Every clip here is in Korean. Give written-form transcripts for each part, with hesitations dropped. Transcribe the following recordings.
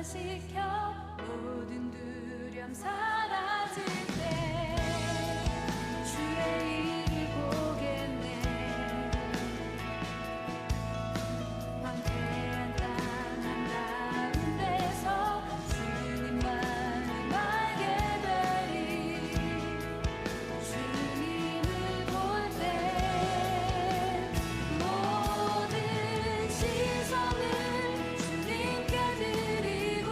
변화시켜 모든 두려움 사라질 때 주의 일을 보겠네. 황폐한 땅 한가운데서 주님만을 알게 되리. 주님을 볼 때 모든 시선을 주님께 드리고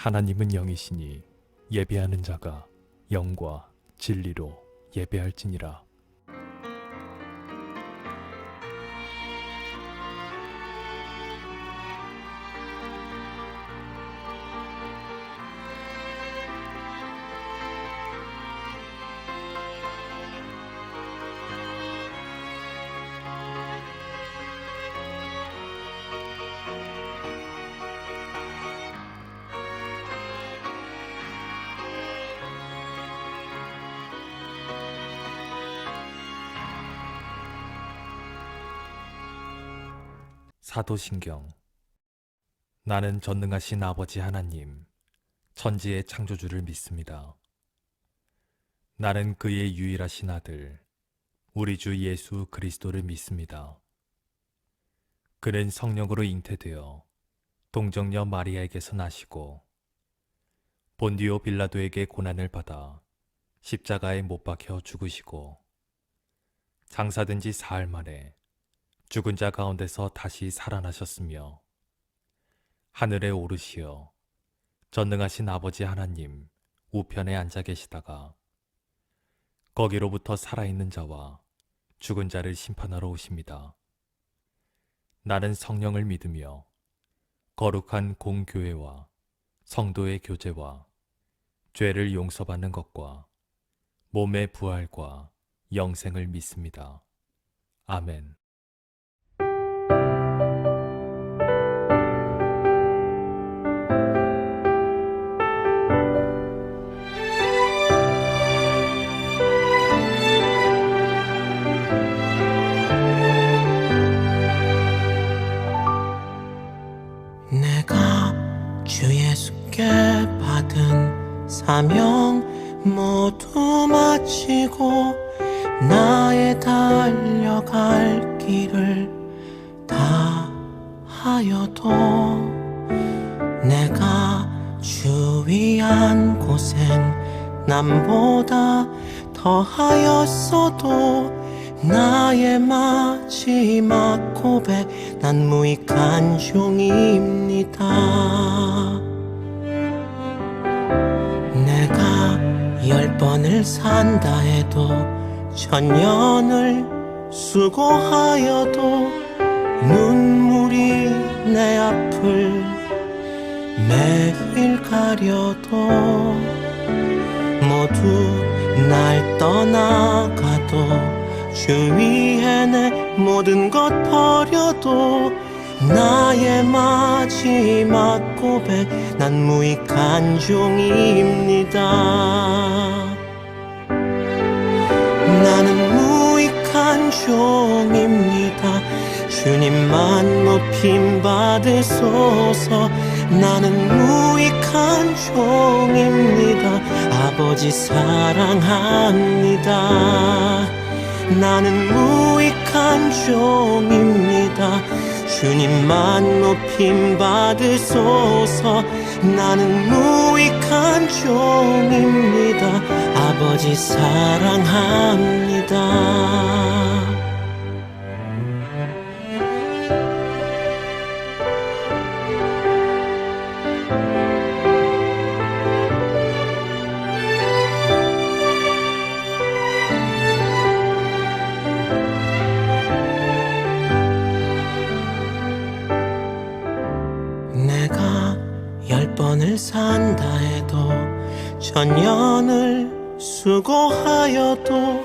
하나님은 영이시니 예배하는 자가 영과 진리로 예배할지니라. 사도신경. 나는 전능하신 아버지 하나님, 천지의 창조주를 믿습니다. 나는 그의 유일하신 아들, 우리 주 예수 그리스도를 믿습니다. 그는 성령으로 잉태되어 동정녀 마리아에게서 나시고 본디오 빌라도에게 고난을 받아 십자가에 못 박혀 죽으시고 장사된 지 사흘 만에 죽은 자 가운데서 다시 살아나셨으며 하늘에 오르시어 전능하신 아버지 하나님 우편에 앉아 계시다가 거기로부터 살아있는 자와 죽은 자를 심판하러 오십니다. 나는 성령을 믿으며 거룩한 공교회와 성도의 교제와 죄를 용서받는 것과 몸의 부활과 영생을 믿습니다. 아멘. 내가 주 예수께 받은 사명 모두 마치고 나의 달려갈 길을 다하여도 내가 주 위한 고생 남보다 더하였어도 나의 마지막 고백 난 무익한 종입니다. 내가 10번을 산다 해도 천년을 수고하여도 눈물이 내 앞을 매일 가려도 모두 날 떠나가도 주 위에 내 모든 것 버려도 나의 마지막 고백 난 무익한 종입니다. 나는 무익한 종입니다. 주님만 높임 받으소서. 나는 무익한 종입니다. 아버지 사랑합니다. 나는 무익한 종입니다. 주님만 높임 받으소서. 나는 무익한 종입니다. 아버지 사랑합니다. 내가 10번을 산다 해도 천년을 수고하여도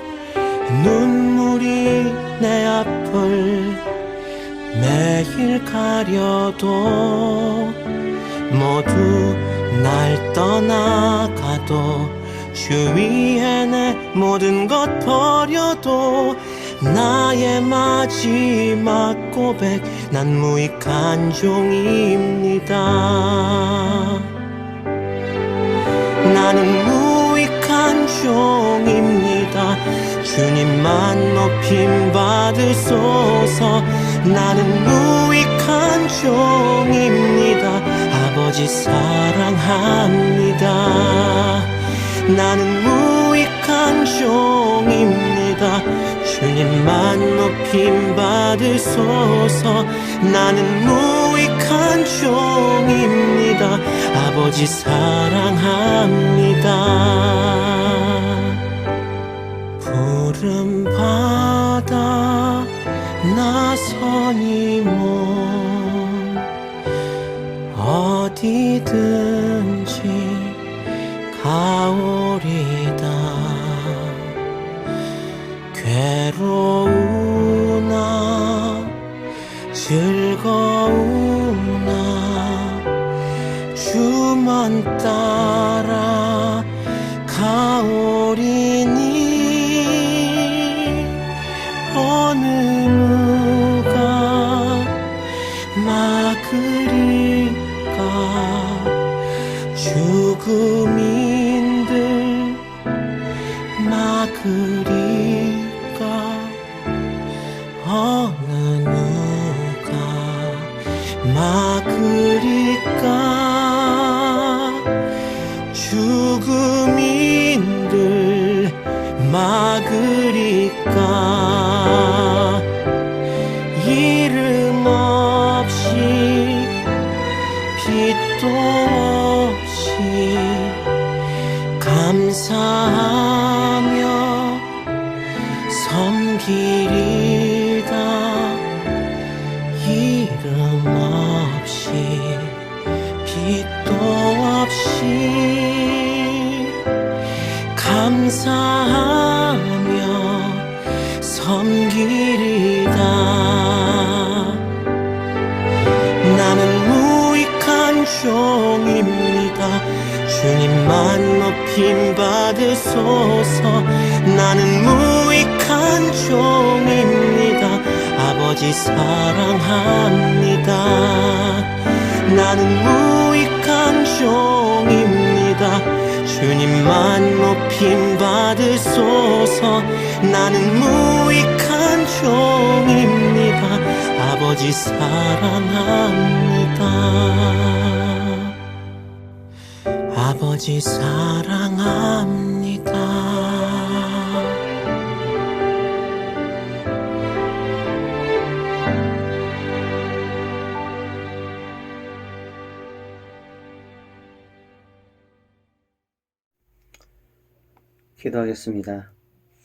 눈물이 내 앞을 매일 가려도 모두 날 떠나가도 주 위에 내 모든 것 버려도 나의 마지막 고백 난 무익한 종입니다. 나는 무익한 종입니다. 주님만 높임 받으소서. 나는 무익한 종입니다. 아버지 사랑합니다. 나는 무익한 종입니다. 주님만 높임 받으소서. 나는 무익한 종입니다. 아버지 사랑합니다. 푸른 바다 나선이 몸 어디든지 가오리다. 괴로우나 즐거우나 주만 따라 가오리니. 어느 누가 막으리까. 죽음인들 막으리까. 어느 누가 막으리까. 죽음인들 막으리까. 이름 없이 빛도 없이 감사하며 섬기리다. 이름 없이 빛도 없이 감사하며 섬기리다. 나는 무익한 종입니다. 주님만 높임 받으소서. 나는 무익한 종입니다. 아버지 사랑합니다. 나는 무익한 종입니다. 주님만 높임 받으소서. 나는 무익한 종입니다. 아버지 사랑합니다. 아버지 사랑합니다. 기도하겠습니다.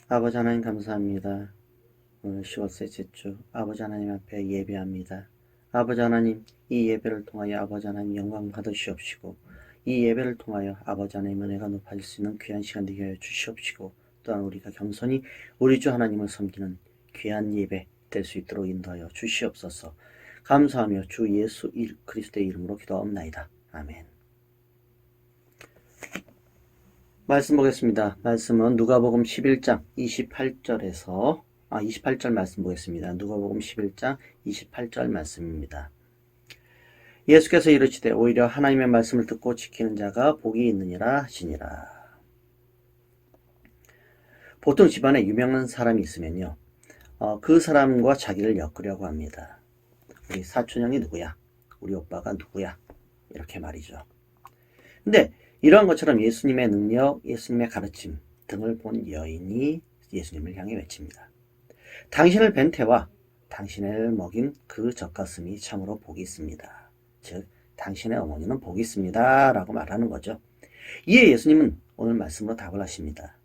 아버지 하나님 감사합니다. 오늘 10월 셋째 주 아버지 하나님 앞에 예배합니다. 아버지 하나님, 이 예배를 통하여 아버지 하나님 영광 받으시옵시고, 이 예배를 통하여 아버지 하나님 은혜가 높아질 수 있는 귀한 시간 되게 하여 주시옵시고, 또한 우리가 겸손히 우리 주 하나님을 섬기는 귀한 예배 될 수 있도록 인도하여 주시옵소서. 감사하며 주 예수 그리스도의 이름으로 기도하옵나이다. 아멘. 말씀 보겠습니다. 말씀은 누가복음 11장 28절 말씀 보겠습니다. 누가복음 11장 28절 말씀입니다. 예수께서 이르시되 오히려 하나님의 말씀을 듣고 지키는 자가 복이 있느니라 하시니라. 보통 집안에 유명한 사람이 있으면요, 그 사람과 자기를 엮으려고 합니다. 우리 사촌 형이 누구야? 우리 오빠가 누구야? 이렇게 말이죠. 근데 이러한 것처럼 예수님의 능력, 예수님의 가르침 등을 본 여인이 예수님을 향해 외칩니다. 당신을 뵌 태와 당신을 먹인 그 젖가슴이 참으로 복이 있습니다. 즉, 당신의 어머니는 복이 있습니다 라고 말하는 거죠. 이에 예수님은 오늘 말씀으로 답을 하십니다.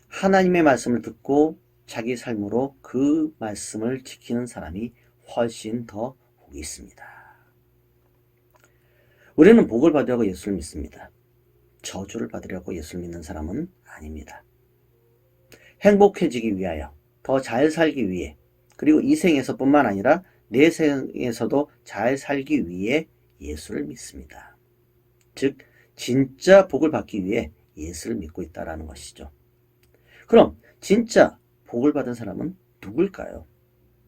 하나님의 말씀을 듣고 자기 삶으로 그 말씀을 지키는 사람이 훨씬 더 복이 있습니다. 우리는 복을 받으려고 예수를 믿습니다. 저주를 받으려고 예수를 믿는 사람은 아닙니다. 행복해지기 위하여, 더 잘 살기 위해, 그리고 이 생에서뿐만 아니라 내 생에서도 잘 살기 위해 예수를 믿습니다. 즉, 진짜 복을 받기 위해 예수를 믿고 있다는 것이죠. 그럼 진짜 복을 받은 사람은 누굴까요?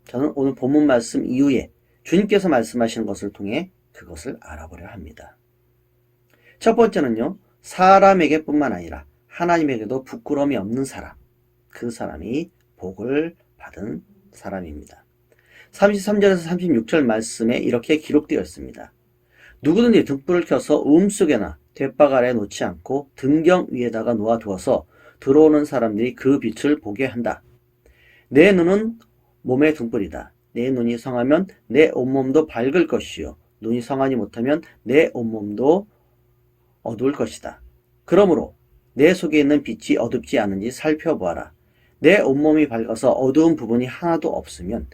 저는 오늘 본문 말씀 이후에 주님께서 말씀하시는 것을 통해 그것을 알아보려 합니다. 첫 번째는요, 사람에게 뿐만 아니라 하나님에게도 부끄러움이 없는 사람, 그 사람이 복을 받은 사람입니다. 33절에서 36절 말씀에 이렇게 기록되어 있습니다. 누구든지 등불을 켜서 음속에나 돛박 아래에 놓지 않고 등경 위에다가 놓아두어서 들어오는 사람들이 그 빛을 보게 한다. 내 눈은 몸의 등불이다. 내 눈이 성하면 내 온몸도 밝을 것이요, 눈이 성하지 못하면 내 온몸도 어두울 것이다. 그러므로 내 속에 있는 빛이 어둡지 않은지 살펴보아라. 내 온몸이 밝아서 어두운 부분이 하나도 없으면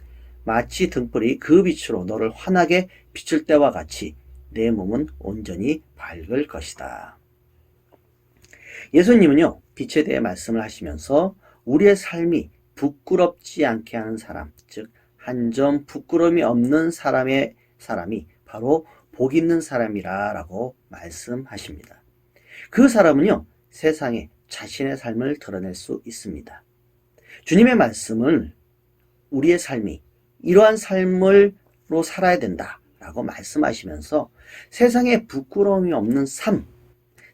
마치 등불이 그 빛으로 너를 환하게 비출 때와 같이 내 몸은 온전히 밝을 것이다. 예수님은요, 빛에 대해 말씀을 하시면서 우리의 삶이 부끄럽지 않게 하는 사람, 즉 한 점 부끄러움이 없는 사람이 바로 복 있는 사람이라고 말씀하십니다. 그 사람은요, 세상에 자신의 삶을 드러낼 수 있습니다. 주님의 말씀을 우리의 삶이 이러한 삶으로 살아야 된다라고 말씀하시면서 세상에 부끄러움이 없는 삶,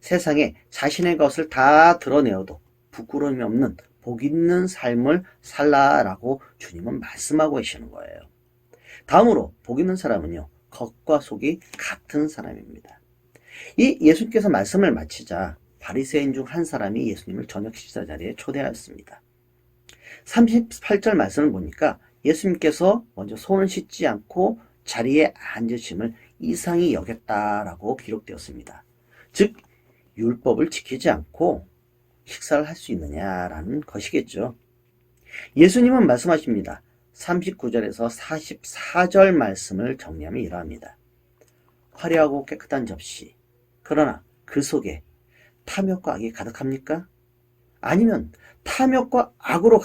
세상에 자신의 것을 다 드러내어도 부끄러움이 없는 복 있는 삶을 살라라고 주님은 말씀하고 계시는 거예요. 다음으로 복 있는 사람은요, 겉과 속이 같은 사람입니다. 이 예수님께서 말씀을 마치자 바리새인 중 한 사람이 예수님을 저녁 식사 자리에 초대하였습니다. 38절 말씀을 보니까 예수님께서 먼저 손을 씻지 않고 자리에 앉으심을 이상히 여겼다라고 기록되었습니다. 즉 율법을 지키지 않고 식사를 할 수 있느냐라는 것이겠죠. 예수님은 말씀하십니다. 39절에서 44절 말씀을 정리하면 이러합니다. 화려하고 깨끗한 접시, 그러나 그 속에 탐욕과 악이 가득합니까? 아니면 탐욕과 악으로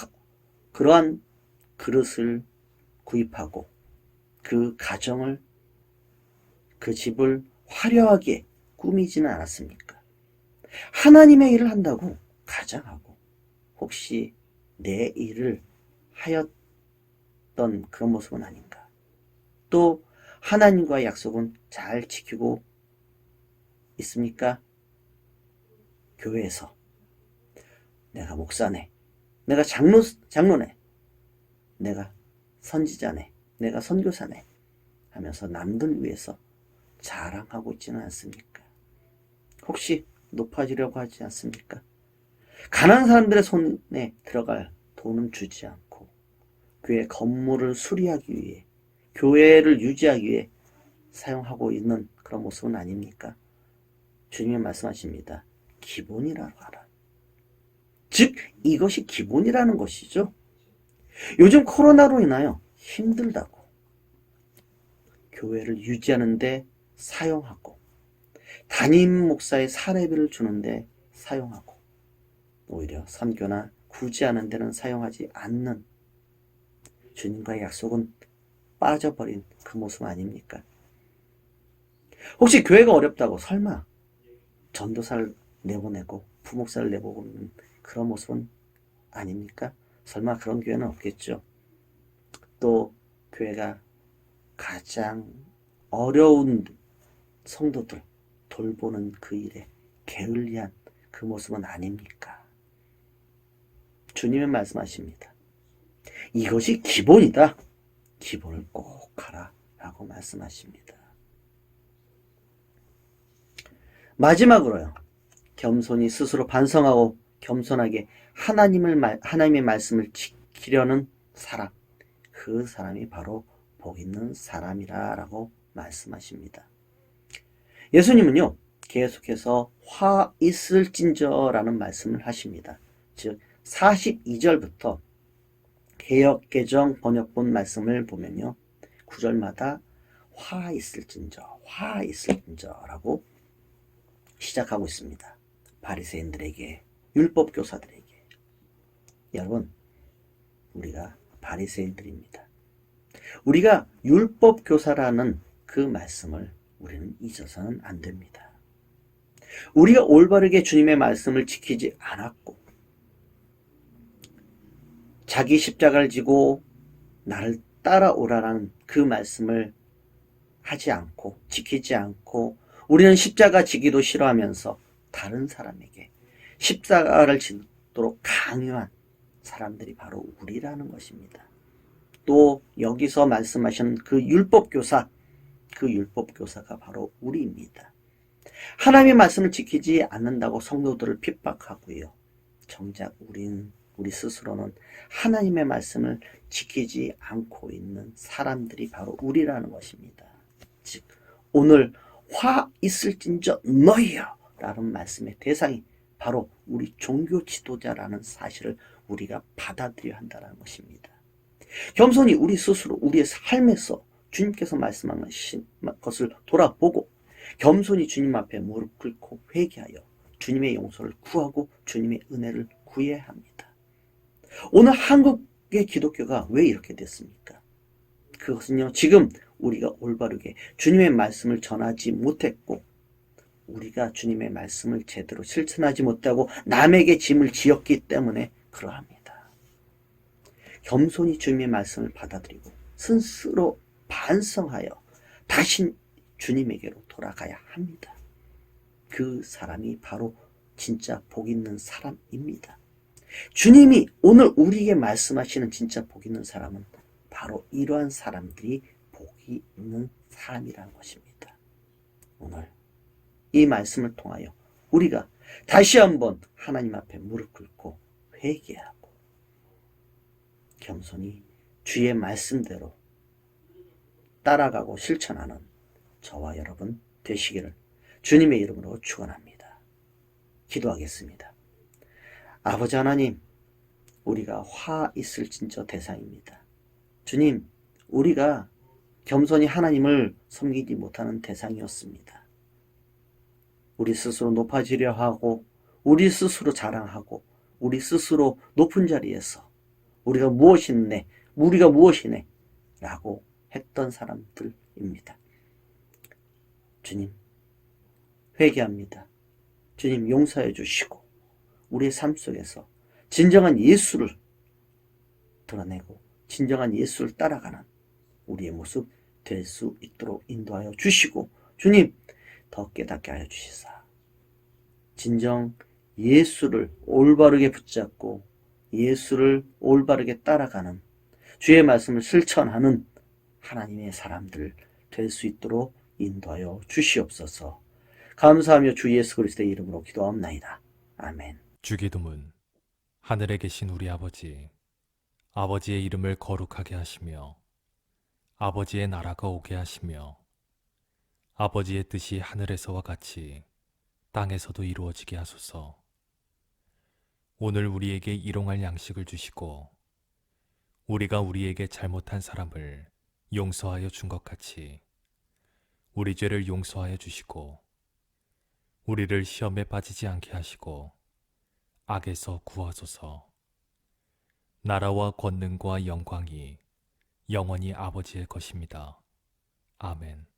그러한 그릇을 구입하고 그 가정을, 그 집을 화려하게 꾸미지는 않았습니까? 하나님의 일을 한다고 가장하고 혹시 내 일을 하였던 그런 모습은 아닌가? 또 하나님과의 약속은 잘 지키고 있습니까? 교회에서 내가 목사네, 내가 장로네, 내가 선지자네, 내가 선교사네 하면서 남들 위해서 자랑하고 있지는 않습니까? 혹시 높아지려고 하지 않습니까? 가난한 사람들의 손에 들어갈 돈은 주지 않고 교회 건물을 수리하기 위해, 교회를 유지하기 위해 사용하고 있는 그런 모습은 아닙니까? 주님이 말씀하십니다. 기본이라고 하라. 즉 이것이 기본이라는 것이죠. 요즘 코로나로 인하여 힘들다고 교회를 유지하는데 사용하고, 담임 목사의 사례비를 주는데 사용하고, 오히려 선교나 구제하는 데는 사용하지 않는 주님과의 약속은 빠져버린 그 모습 아닙니까? 혹시 교회가 어렵다고 설마 전도사를 내보내고 부목사를 내보내는 그런 모습은 아닙니까? 설마 그런 교회는 없겠죠. 또 교회가 가장 어려운 성도들 돌보는 그 일에 게을리한 그 모습은 아닙니까? 주님은 말씀하십니다. 이것이 기본이다. 기본을 꼭 하라 라고 말씀하십니다. 마지막으로요, 겸손히 스스로 반성하고 겸손하게 하나님의 말씀을 지키려는 사람, 그 사람이 바로 복 있는 사람이라고 말씀하십니다. 예수님은요, 계속해서 화 있을진저라는 말씀을 하십니다. 즉 42절부터 개역개정 번역본 말씀을 보면요, 9절마다 화 있을진저라고 시작하고 있습니다. 바리새인들에게, 율법교사들에게. 여러분, 우리가 바리새인들입니다. 우리가 율법교사라는 그 말씀을 우리는 잊어서는 안 됩니다. 우리가 올바르게 주님의 말씀을 지키지 않았고, 자기 십자가를 지고 나를 따라오라는 그 말씀을 하지 않고 지키지 않고, 우리는 십자가 지기도 싫어하면서 다른 사람에게 십자가를 지도록 강요한 사람들이 바로 우리라는 것입니다. 또 여기서 말씀하신 그 율법교사, 그 율법교사가 바로 우리입니다. 하나님의 말씀을 지키지 않는다고 성도들을 핍박하고요, 정작 우리 스스로는 하나님의 말씀을 지키지 않고 있는 사람들이 바로 우리라는 것입니다. 즉 오늘 화 있을진저 너희여 라는 말씀의 대상이 바로 우리 종교 지도자라는 사실을 우리가 받아들여야 한다는 것입니다. 겸손히 우리 스스로 우리의 삶에서 주님께서 말씀하신 것을 돌아보고 겸손히 주님 앞에 무릎 꿇고 회개하여 주님의 용서를 구하고 주님의 은혜를 구해야 합니다. 오늘 한국의 기독교가 왜 이렇게 됐습니까? 그것은요, 지금 우리가 올바르게 주님의 말씀을 전하지 못했고 우리가 주님의 말씀을 제대로 실천하지 못하고 남에게 짐을 지었기 때문에 그러합니다. 겸손히 주님의 말씀을 받아들이고 스스로 반성하여 다시 주님에게로 돌아가야 합니다. 그 사람이 바로 진짜 복 있는 사람입니다. 주님이 오늘 우리에게 말씀하시는 진짜 복 있는 사람은 바로 이러한 사람들이 복이 있는 사람이라는 것입니다. 오늘 이 말씀을 통하여 우리가 다시 한번 하나님 앞에 무릎 꿇고 회개하고 겸손히 주의 말씀대로 따라가고 실천하는 저와 여러분 되시기를 주님의 이름으로 축원합니다. 기도하겠습니다. 아버지 하나님, 우리가 화 있을 진저 대상입니다. 주님, 우리가 겸손히 하나님을 섬기지 못하는 대상이었습니다. 우리 스스로 높아지려 하고 우리 스스로 자랑하고 우리 스스로 높은 자리에서 우리가 무엇이네 라고 했던 사람들입니다. 주님, 회개합니다. 주님, 용서해 주시고 우리의 삶 속에서 진정한 예수를 드러내고 진정한 예수를 따라가는 우리의 모습 될 수 있도록 인도하여 주시고 주님, 더 깨닫게 하여 주시사 진정 예수를 올바르게 붙잡고 예수를 올바르게 따라가는 주의 말씀을 실천하는 하나님의 사람들 될 수 있도록 인도하여 주시옵소서. 감사하며 주 예수 그리스도의 이름으로 기도하옵나이다. 아멘. 주기도문. 하늘에 계신 우리 아버지, 아버지의 이름을 거룩하게 하시며 아버지의 나라가 오게 하시며 아버지의 뜻이 하늘에서와 같이 땅에서도 이루어지게 하소서. 오늘 우리에게 일용할 양식을 주시고 우리가 우리에게 잘못한 사람을 용서하여 준 것 같이 우리 죄를 용서하여 주시고 우리를 시험에 빠지지 않게 하시고 악에서 구하소서. 나라와 권능과 영광이 영원히 아버지의 것입니다. 아멘.